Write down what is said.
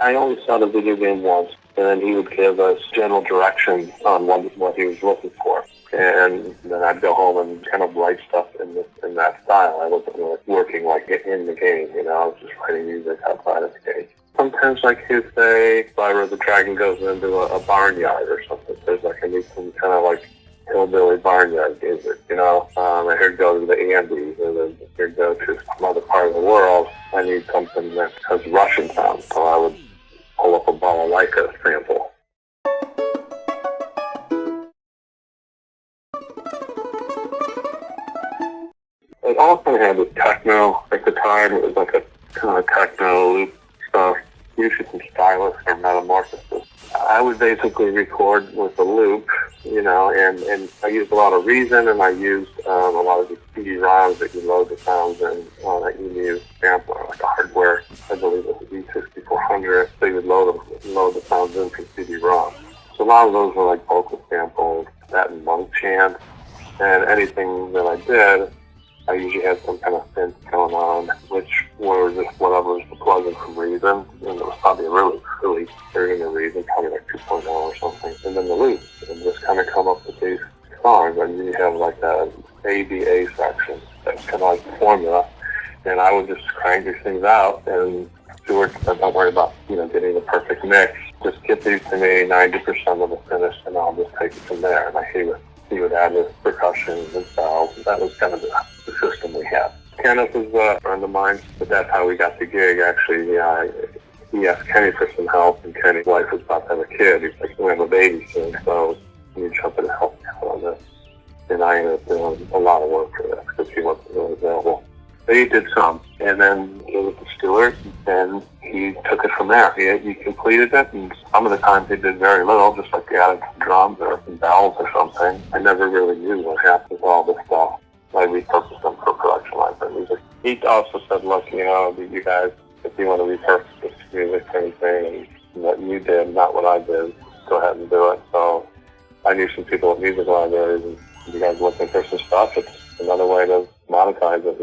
I only saw the video game once, and then he would give us general direction on what he was looking for. And then I'd go home and kind of write stuff in that style. I wasn't really working like in the game, I was just writing music outside of the game. Sometimes like he'd say, Spyro the Dragon goes into a barnyard or something. There's like, I need some kind of like hillbilly barnyard music, I heard go to the Andes, and then he'd go to some other part of the world. I need something that has Russian sound, so I would pull up a balalaika sample. It all kind of had this techno at the time. It was like a kind of techno loop stuff, usually some stylus or metamorphosis. I would basically record with a loop, and I used a lot of Reason, and I used a lot of the CD-ROMs that you load the sounds in, that you use sampler, like a hardware, I believe it was E6400, so you would load the sounds in from CD-ROM. So a lot of those were like vocal samples, that and monk chant, and anything that I did, I usually had some kind of synth going on, which were just whatever was the plug-in from Reason, and it was probably a really version of Reason, probably like 2.0 or something, and then the loop, and just kind of come up with these songs, and you have like a ABA section that's kind of like the formula, and I would just crank these things out, and Stewart said, don't worry about, getting the perfect mix, just get these to me, 90% of it finished, and I'll just take it from there, and he would add his percussion and bells, and that was kind of the system we had. Kenneth is a friend of mine, but that's how we got the gig, actually. He asked Kenny for some help, and Kenny's wife was about to have a kid. He's like, we have a baby soon, so you need something to help me out on this. And I ended up doing a lot of work for this, because he wasn't really available. But he did some, and then gave it to Stewart, and he took it from there. He completed it, and some of the times he did very little, just like he added some drums or some bells or something. I never really knew what happened with all this stuff. I repurposed them for production line for music. He also said, look, you guys, if you want to repurpose this music for anything, and what you did, not what I did, go ahead and do it. So I knew some people at music libraries, and you guys looking for some stuff. It's another way to monetize it,